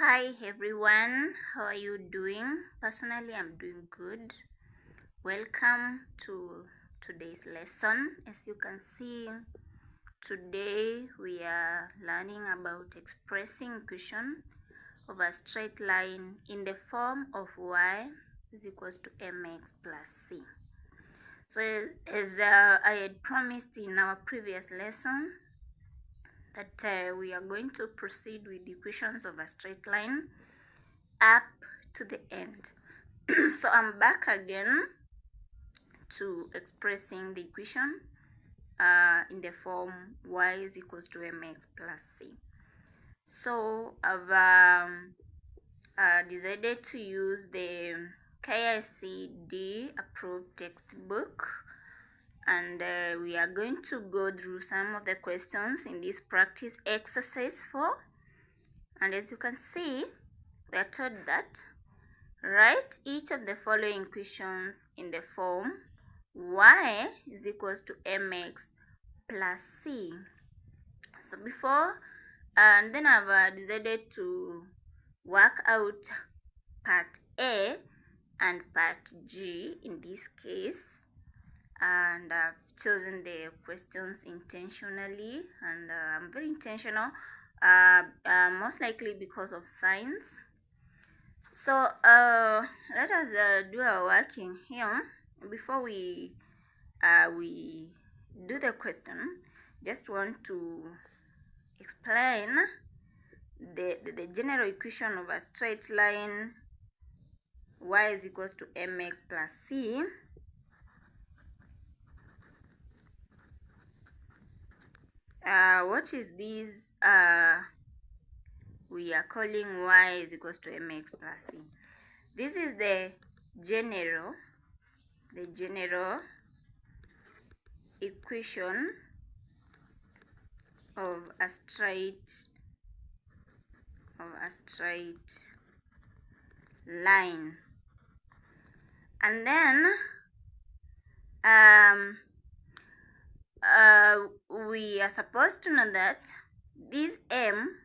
Hi everyone, how are you doing? Personally, I'm doing good. Welcome to today's lesson. As you can see, today we are learning about expressing equation of a straight line in the form of y is equals to mx plus c. So as I had promised in our previous lesson, that we are going to proceed with the equations of a straight line up to the end. So I'm back again to expressing the equation in the form y is equals to mx plus c. So I've decided to use the KICD approved textbook, and we are going to go through some of the questions in this practice exercise 4. And as you can see, we are told that write each of the following equations in the form y is equals to mx plus c. So before, and then I've decided to work out part A and part G in this case, and I've chosen the questions intentionally, and I'm very intentional, most likely because of science. So let us do our working here. Before we do the question, just want to explain the general equation of a straight line y is equals to mx plus c. What is this we are calling y is equals to mx plus c? This is the general equation of a straight line, and then we are supposed to know that this m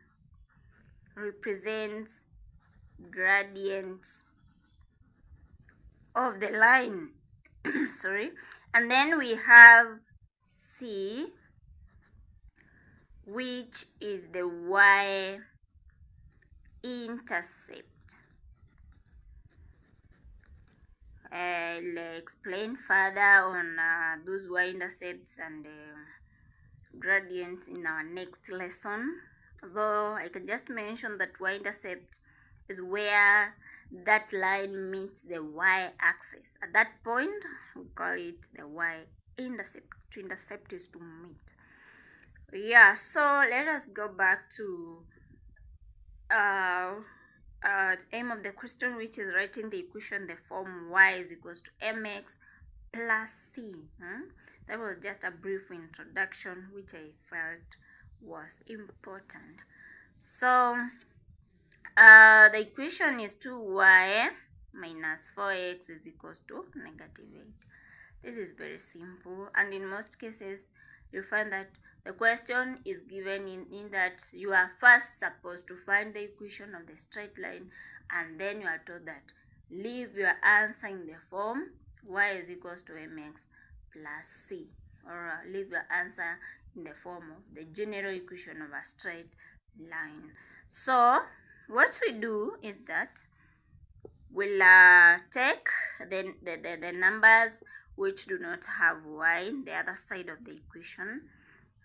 represents gradient of the line sorry, and then we have c, which is the y-intercept. I'll explain further on those y-intercepts and gradients in our next lesson, although I can just mention that y-intercept is where that line meets the y-axis. At that point, we call it the y-intercept. To intercept is to meet. Yeah, so let us go back to the aim of the question, which is writing the equation the form y is equals to mx plus c. That was just a brief introduction which I felt was important. So the equation is 2y minus 4x is equals to negative 8. This is very simple, and in most cases you find that the question is given in that you are first supposed to find the equation of the straight line, and then you are told that leave your answer in the form y is equals to mx plus c, or leave your answer in the form of the general equation of a straight line. So what we do is that we'll take the numbers which do not have y in the other side of the equation.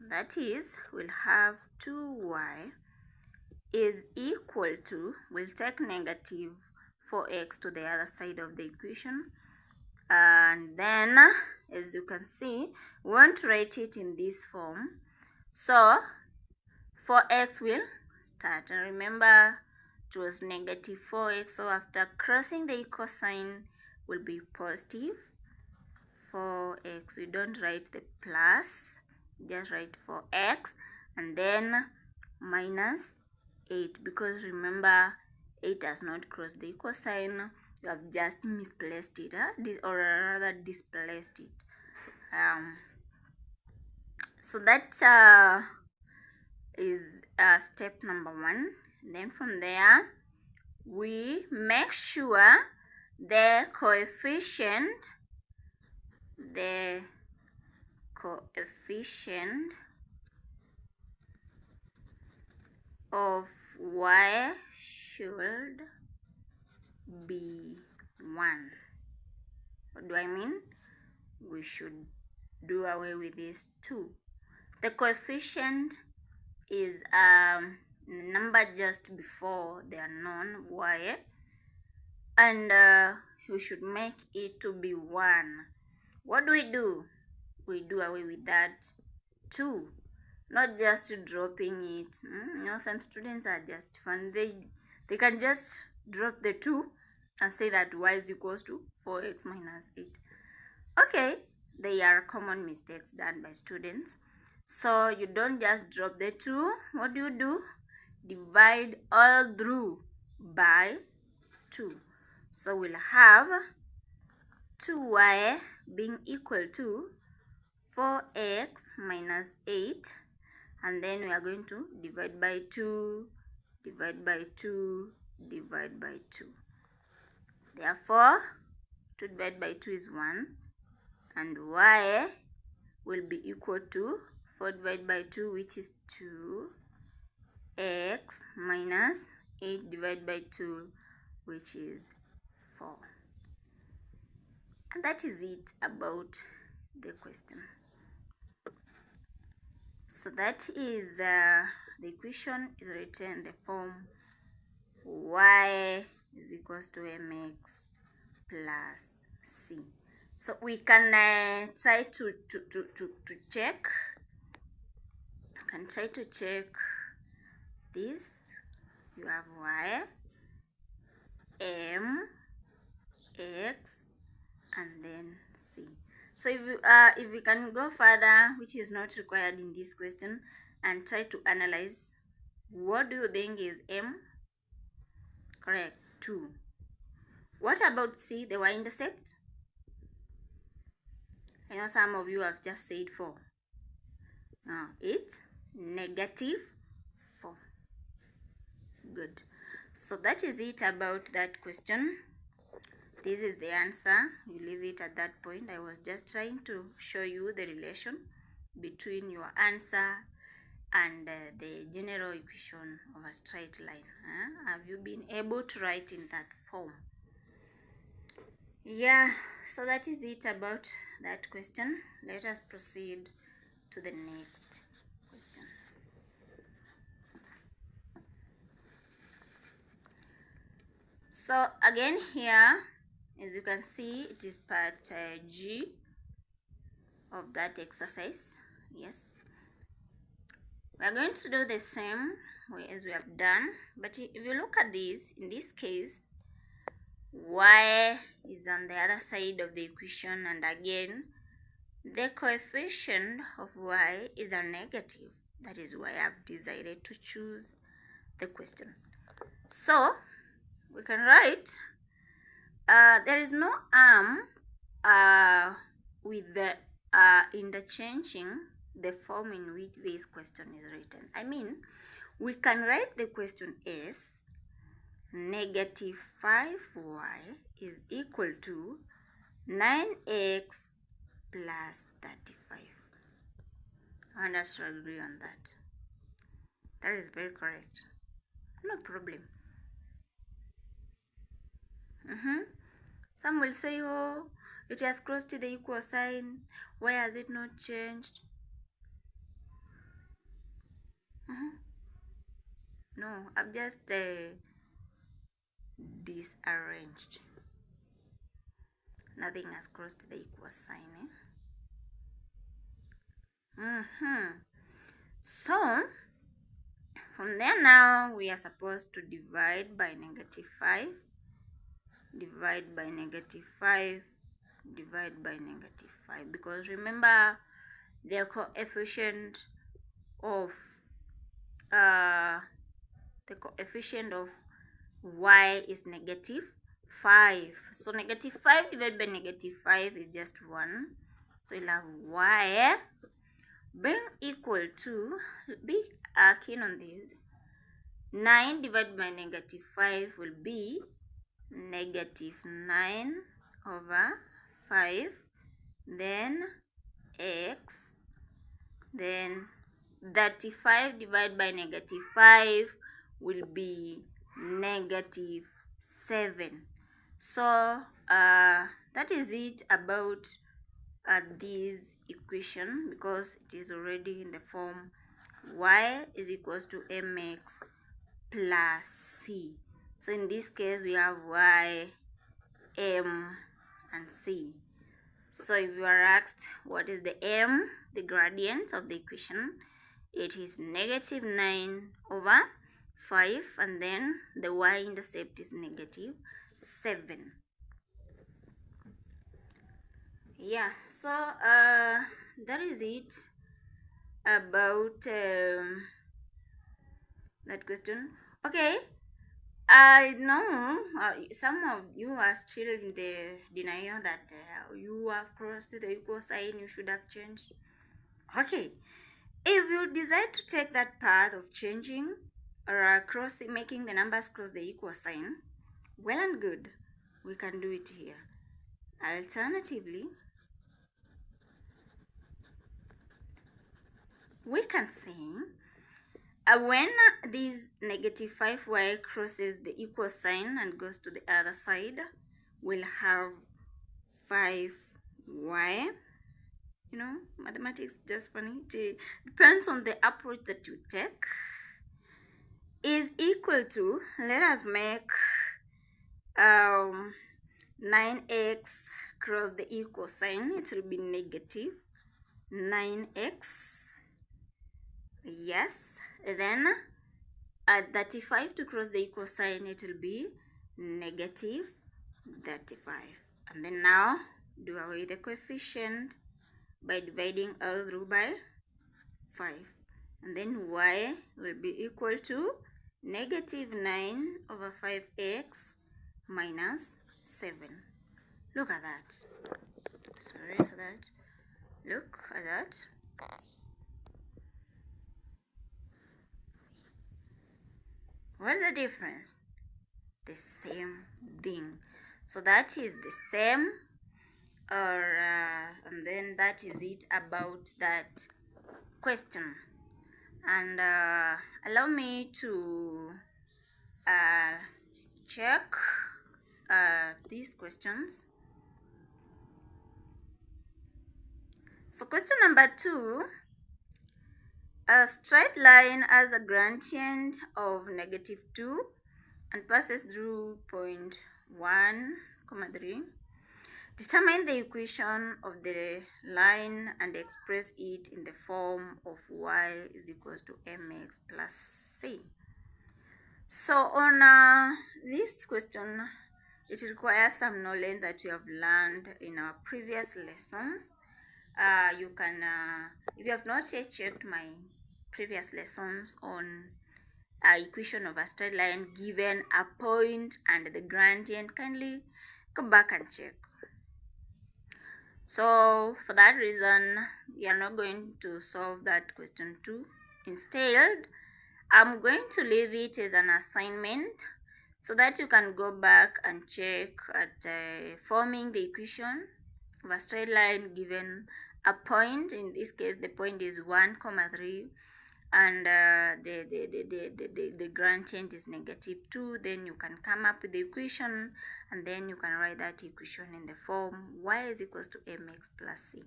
That is, we'll have 2y is equal to, we'll take negative 4x to the other side of the equation, and then as you can see, we want to write it in this form. So 4x will start, and remember it was negative 4x, so after crossing the equal sign will be positive 4x. We don't write the plus, just write 4x, and then minus 8, because remember 8 does not cross the equal sign. You have just misplaced it, or rather displaced it. So that is step number 1. Then from there we make sure the coefficient of y should be 1. What do I mean? We should do away with this 2. The coefficient is number just before the unknown y, and we should make it to be 1. What do? We do away with that 2, not just dropping it. Some students are just fun. They can just drop the 2 and say that y is equals to 4x minus 8. Okay, they are common mistakes done by students. So you don't just drop the 2. What do? Divide all through by 2. So we'll have 2y being equal to 4x minus 8, and then we are going to divide by 2, divide by 2, divide by 2. Therefore, 2 divided by 2 is 1, and y will be equal to 4 divided by 2, which is 2x minus 8 divided by 2, which is 4. And that is it about the question. So that is the equation is written in the form y is equals to mx plus c. So we can try to check. You can try to check this. You have y, m, x, and then c. So if we can go further, which is not required in this question, and try to analyze, what do you think is m? Correct, 2. What about c, the y-intercept? I know some of you have just said 4. No, it's negative 4. Good. So that is it about that question. This is the answer. You leave it at that point. I was just trying to show you the relation between your answer and the general equation of a straight line. Have you been able to write in that form? Yeah, so that is it about that question. Let us proceed to the next question. So again here, as you can see, it is part G of that exercise. Yes, we are going to do the same way as we have done, but if you look at this, in this case, y is on the other side of the equation, and again the coefficient of y is a negative. That is why I've decided to choose the question. So we can write there is no with the interchanging the form in which this question is written. I mean, we can write the question as negative 5y is equal to 9x plus 35. I want us to agree on that. That is very correct. No problem. Some will say, oh, it has crossed the equal sign. Why has it not changed? No, I've just disarranged. Nothing has crossed the equal sign. So, from there now, we are supposed to divide by negative 5, divide by negative 5, divide by negative 5. Because remember, the coefficient of y is negative 5. So negative 5 divided by negative 5 is just 1. So you'll have y being equal to, be keen on this, 9 divided by negative 5 will be negative 9 over 5, then x, then 35 divided by negative 5 will be negative 7. So that is it about this equation, because it is already in the form y is equals to mx plus c. So in this case we have y, m, and c. So if you are asked what is the m, the gradient of the equation, it is negative 9 over 5, and then the y-intercept is negative 7. Yeah, so that is it about that question. Okay, I know some of you are still in the denial that you have crossed the equal sign, you should have changed. Okay, if you decide to take that path of changing or crossing, making the numbers cross the equal sign, well and good, we can do it here. Alternatively, we can say when this negative 5y crosses the equal sign and goes to the other side, we'll have 5y. You know, mathematics just funny. It depends on the approach that you take. Is equal to, let us make 9x cross the equal sign. It will be negative 9x. Yes. Then at 35 to cross the equal sign, it will be negative 35. And then now do away the coefficient by dividing all through by 5. And then y will be equal to negative 9 over 5x minus 7. Look at that. Sorry for that. Look at that. What's the difference? The same thing. So that is the same, and then that is it about that question. And allow me to check these questions. So question number 2, a straight line has a gradient of negative 2 and passes through point 1, 3. Determine the equation of the line and express it in the form of y is equals to mx plus c. So on this question, it requires some knowledge that we have learned in our previous lessons. You can, if you have not yet checked my previous lessons on equation of a straight line given a point and the gradient, kindly go back and check. So for that reason, we are not going to solve that question 2. Instead, I'm going to leave it as an assignment so that you can go back and check at forming the equation of a straight line given a point. In this case, the point is 1, 3, and the gradient is negative 2. Then you can come up with the equation, and then you can write that equation in the form y is equals to mx plus c.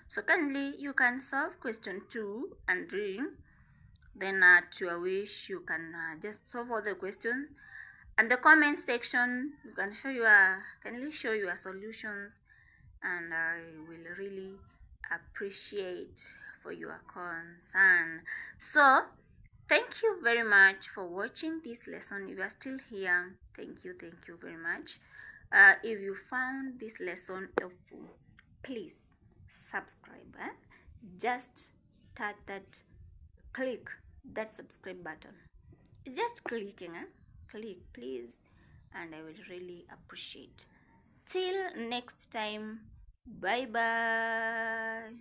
So currently you can solve question 2 and 3. Then to your wish, you can just solve all the questions, and the comment section you can kindly show your solutions, and I will really appreciate for your concern. So thank you very much for watching this lesson. If you are still here, thank you very much. If you found this lesson helpful, please subscribe. Just touch that, click that subscribe button. It's just clicking. Click please, and I will really appreciate. Till next time, bye bye.